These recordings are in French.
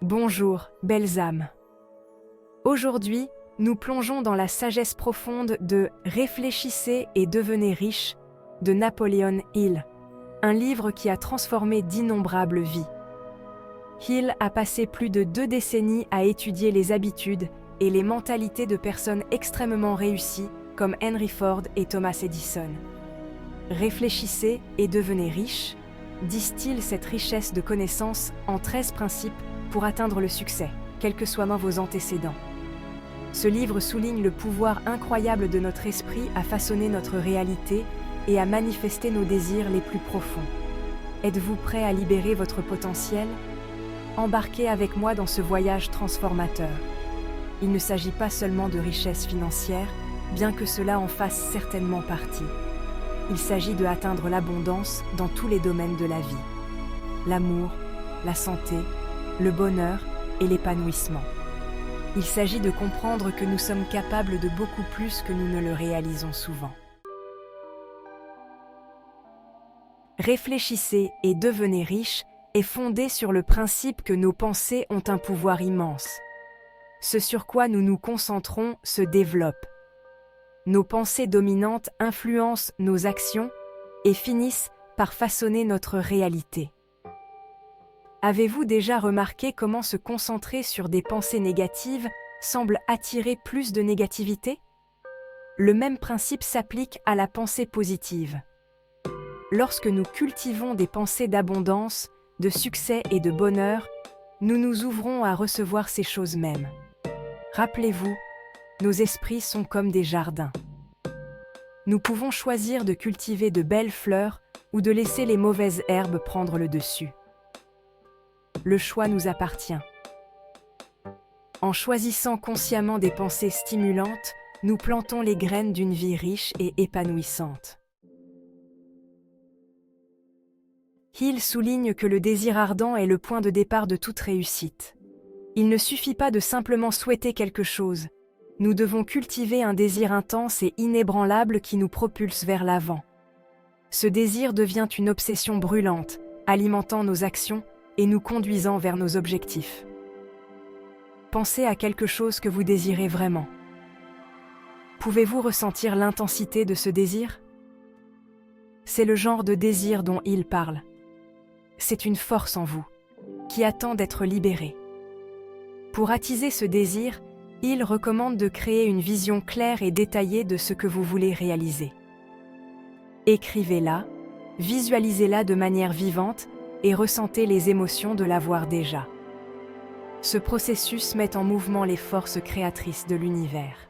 Bonjour, belles âmes. Aujourd'hui, nous plongeons dans la sagesse profonde de Réfléchissez et devenez riche de Napoleon Hill, un livre qui a transformé d'innombrables vies. Hill a passé plus de 2 décennies à étudier les habitudes et les mentalités de personnes extrêmement réussies comme Henry Ford et Thomas Edison. Réfléchissez et devenez riche, distille cette richesse de connaissances en 13 principes pour atteindre le succès, quels que soient vos antécédents. Ce livre souligne le pouvoir incroyable de notre esprit à façonner notre réalité et à manifester nos désirs les plus profonds. Êtes-vous prêt à libérer votre potentiel? Embarquez avec moi dans ce voyage transformateur. Il ne s'agit pas seulement de richesse financière, bien que cela en fasse certainement partie. Il s'agit de atteindre l'abondance dans tous les domaines de la vie. L'amour, la santé, le bonheur et l'épanouissement. Il s'agit de comprendre que nous sommes capables de beaucoup plus que nous ne le réalisons souvent. Réfléchissez et devenez riche est fondé sur le principe que nos pensées ont un pouvoir immense. Ce sur quoi nous nous concentrons se développe. Nos pensées dominantes influencent nos actions et finissent par façonner notre réalité. Avez-vous déjà remarqué comment se concentrer sur des pensées négatives semble attirer plus de négativité? Le même principe s'applique à la pensée positive. Lorsque nous cultivons des pensées d'abondance, de succès et de bonheur, nous nous ouvrons à recevoir ces choses mêmes. Rappelez-vous, nos esprits sont comme des jardins. Nous pouvons choisir de cultiver de belles fleurs ou de laisser les mauvaises herbes prendre le dessus. Le choix nous appartient. En choisissant consciemment des pensées stimulantes, nous plantons les graines d'une vie riche et épanouissante. Hill souligne que le désir ardent est le point de départ de toute réussite. Il ne suffit pas de simplement souhaiter quelque chose. Nous devons cultiver un désir intense et inébranlable qui nous propulse vers l'avant. Ce désir devient une obsession brûlante, alimentant nos actions et nous conduisant vers nos objectifs. Pensez à quelque chose que vous désirez vraiment. Pouvez-vous ressentir l'intensité de ce désir? C'est le genre de désir dont Hill parle. C'est une force en vous, qui attend d'être libérée. Pour attiser ce désir, Hill recommande de créer une vision claire et détaillée de ce que vous voulez réaliser. Écrivez-la, visualisez-la de manière vivante et ressentez les émotions de l'avoir déjà. Ce processus met en mouvement les forces créatrices de l'univers.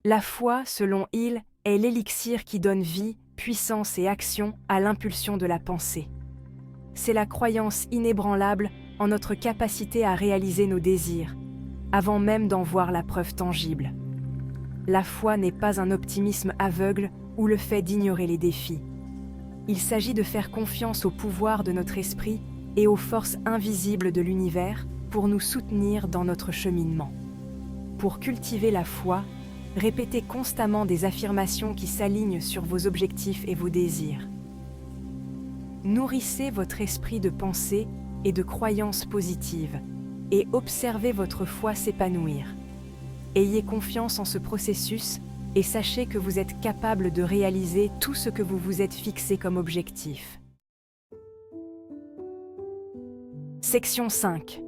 La foi, selon Hill, est l'élixir qui donne vie, puissance et action à l'impulsion de la pensée. C'est la croyance inébranlable en notre capacité à réaliser nos désirs, avant même d'en voir la preuve tangible. La foi n'est pas un optimisme aveugle ou le fait d'ignorer les défis. Il s'agit de faire confiance au pouvoir de notre esprit et aux forces invisibles de l'univers pour nous soutenir dans notre cheminement. Pour cultiver la foi, répétez constamment des affirmations qui s'alignent sur vos objectifs et vos désirs. Nourrissez votre esprit de pensée et de croyances positives et observez votre foi s'épanouir. Ayez confiance en ce processus et sachez que vous êtes capable de réaliser tout ce que vous vous êtes fixé comme objectif. Section 5.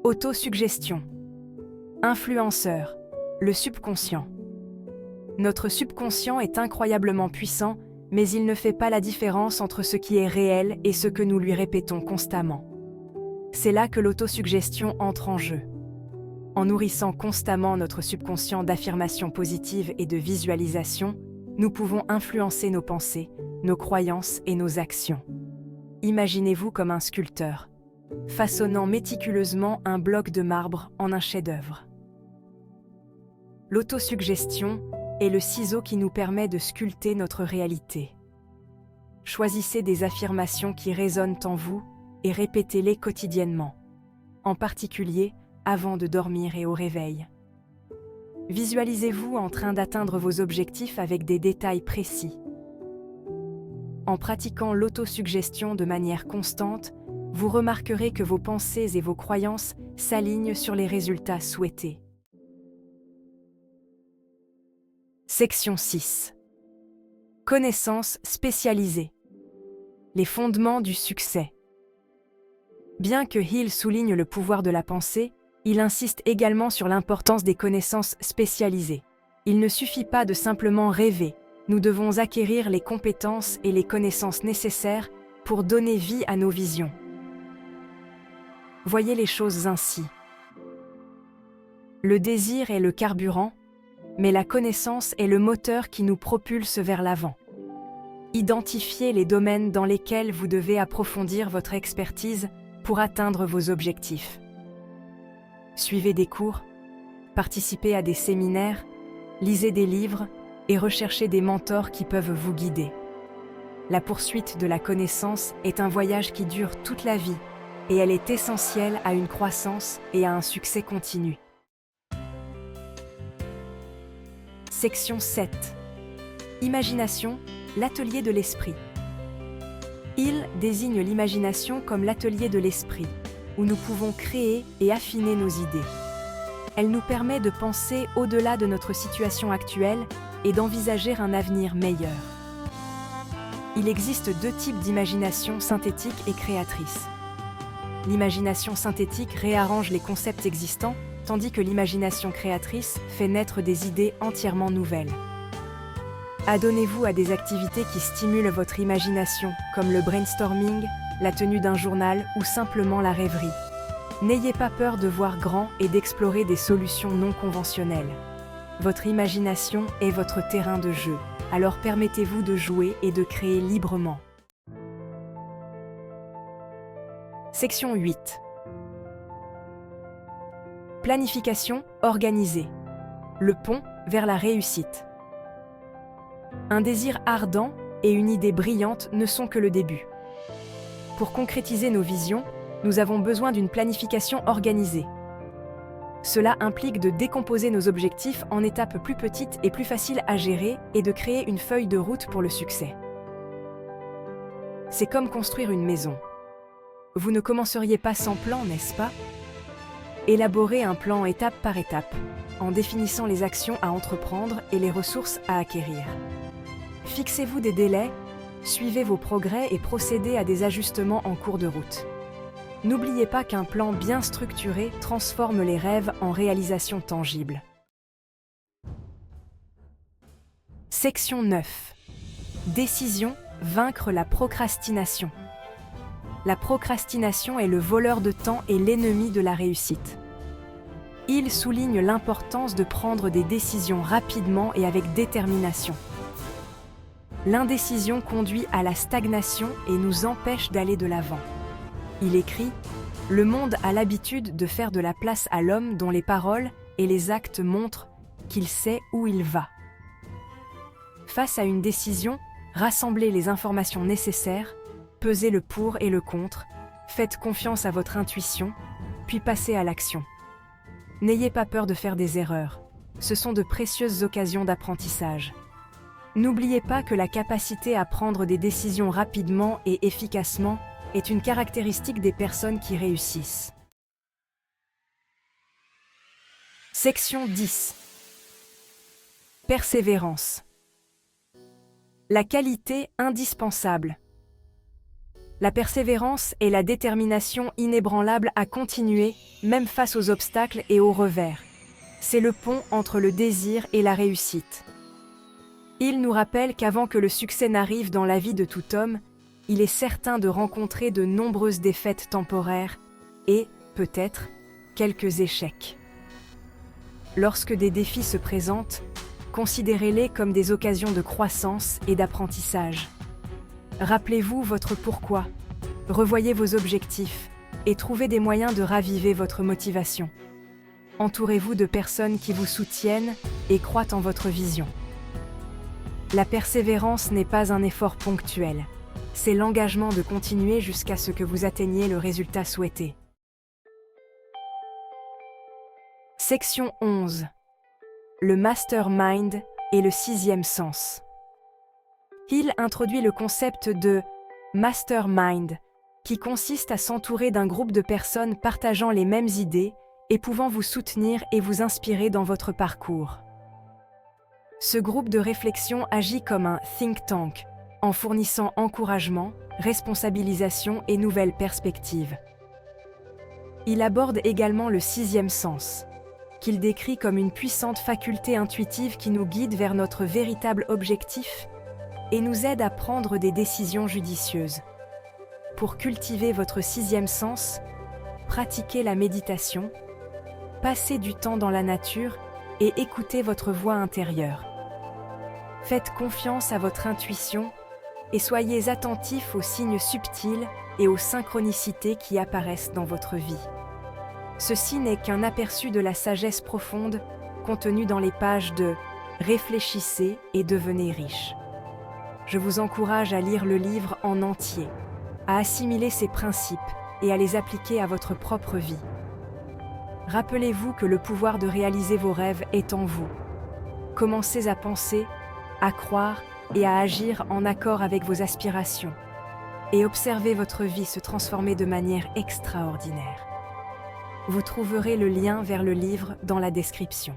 Autosuggestion. Influenceur. Le subconscient. Notre subconscient est incroyablement puissant, mais il ne fait pas la différence entre ce qui est réel et ce que nous lui répétons constamment. C'est là que l'autosuggestion entre en jeu. En nourrissant constamment notre subconscient d'affirmations positives et de visualisations, nous pouvons influencer nos pensées, nos croyances et nos actions. Imaginez-vous comme un sculpteur, façonnant méticuleusement un bloc de marbre en un chef-d'œuvre. L'autosuggestion est le ciseau qui nous permet de sculpter notre réalité. Choisissez des affirmations qui résonnent en vous et répétez-les quotidiennement, en particulier avant de dormir et au réveil. Visualisez-vous en train d'atteindre vos objectifs avec des détails précis. En pratiquant l'autosuggestion de manière constante, vous remarquerez que vos pensées et vos croyances s'alignent sur les résultats souhaités. Section 6. Connaissances spécialisées. Les fondements du succès. Bien que Hill souligne le pouvoir de la pensée, il insiste également sur l'importance des connaissances spécialisées. Il ne suffit pas de simplement rêver, nous devons acquérir les compétences et les connaissances nécessaires pour donner vie à nos visions. Voyez les choses ainsi. Le désir est le carburant, mais la connaissance est le moteur qui nous propulse vers l'avant. Identifiez les domaines dans lesquels vous devez approfondir votre expertise pour atteindre vos objectifs. Suivez des cours, participez à des séminaires, lisez des livres et recherchez des mentors qui peuvent vous guider. La poursuite de la connaissance est un voyage qui dure toute la vie et elle est essentielle à une croissance et à un succès continu. Section 7. Imagination, l'atelier de l'esprit. Hill désigne l'imagination comme l'atelier de l'esprit, où nous pouvons créer et affiner nos idées. Elle nous permet de penser au-delà de notre situation actuelle et d'envisager un avenir meilleur. Il existe deux types d'imagination synthétique et créatrice. L'imagination synthétique réarrange les concepts existants, tandis que l'imagination créatrice fait naître des idées entièrement nouvelles. Adonnez-vous à des activités qui stimulent votre imagination, comme le brainstorming, la tenue d'un journal ou simplement la rêverie. N'ayez pas peur de voir grand et d'explorer des solutions non conventionnelles. Votre imagination est votre terrain de jeu, alors permettez-vous de jouer et de créer librement. Section 8. Planification organisée. Le pont vers la réussite. Un désir ardent et une idée brillante ne sont que le début. Pour concrétiser nos visions, nous avons besoin d'une planification organisée. Cela implique de décomposer nos objectifs en étapes plus petites et plus faciles à gérer et de créer une feuille de route pour le succès. C'est comme construire une maison. Vous ne commenceriez pas sans plan, n'est-ce pas? Élaborez un plan étape par étape, en définissant les actions à entreprendre et les ressources à acquérir. Fixez-vous des délais, suivez vos progrès et procédez à des ajustements en cours de route. N'oubliez pas qu'un plan bien structuré transforme les rêves en réalisations tangibles. Section 9. Décision, vaincre la procrastination. La procrastination est le voleur de temps et l'ennemi de la réussite. Il souligne l'importance de prendre des décisions rapidement et avec détermination. L'indécision conduit à la stagnation et nous empêche d'aller de l'avant. Il écrit « Le monde a l'habitude de faire de la place à l'homme dont les paroles et les actes montrent qu'il sait où il va. » Face à une décision, rassemblez les informations nécessaires, pesez le pour et le contre, faites confiance à votre intuition, puis passez à l'action. N'ayez pas peur de faire des erreurs, ce sont de précieuses occasions d'apprentissage. N'oubliez pas que la capacité à prendre des décisions rapidement et efficacement est une caractéristique des personnes qui réussissent. Section 10. Persévérance. La qualité indispensable. La persévérance est la détermination inébranlable à continuer, même face aux obstacles et aux revers. C'est le pont entre le désir et la réussite. Il nous rappelle qu'avant que le succès n'arrive dans la vie de tout homme, il est certain de rencontrer de nombreuses défaites temporaires et, peut-être, quelques échecs. Lorsque des défis se présentent, considérez-les comme des occasions de croissance et d'apprentissage. Rappelez-vous votre pourquoi, revoyez vos objectifs et trouvez des moyens de raviver votre motivation. Entourez-vous de personnes qui vous soutiennent et croient en votre vision. La persévérance n'est pas un effort ponctuel, c'est l'engagement de continuer jusqu'à ce que vous atteigniez le résultat souhaité. Section 11. Le mastermind et le sixième sens. Hill introduit le concept de mastermind, qui consiste à s'entourer d'un groupe de personnes partageant les mêmes idées et pouvant vous soutenir et vous inspirer dans votre parcours. Ce groupe de réflexion agit comme un think tank, en fournissant encouragement, responsabilisation et nouvelles perspectives. Il aborde également le sixième sens, qu'il décrit comme une puissante faculté intuitive qui nous guide vers notre véritable objectif et nous aide à prendre des décisions judicieuses. Pour cultiver votre sixième sens, pratiquez la méditation, passez du temps dans la nature et écoutez votre voix intérieure. Faites confiance à votre intuition et soyez attentifs aux signes subtils et aux synchronicités qui apparaissent dans votre vie. Ceci n'est qu'un aperçu de la sagesse profonde contenue dans les pages de « Réfléchissez et devenez riche ». Je vous encourage à lire le livre en entier, à assimiler ses principes et à les appliquer à votre propre vie. Rappelez-vous que le pouvoir de réaliser vos rêves est en vous. Commencez à penser, à croire et à agir en accord avec vos aspirations et observez votre vie se transformer de manière extraordinaire. Vous trouverez le lien vers le livre dans la description.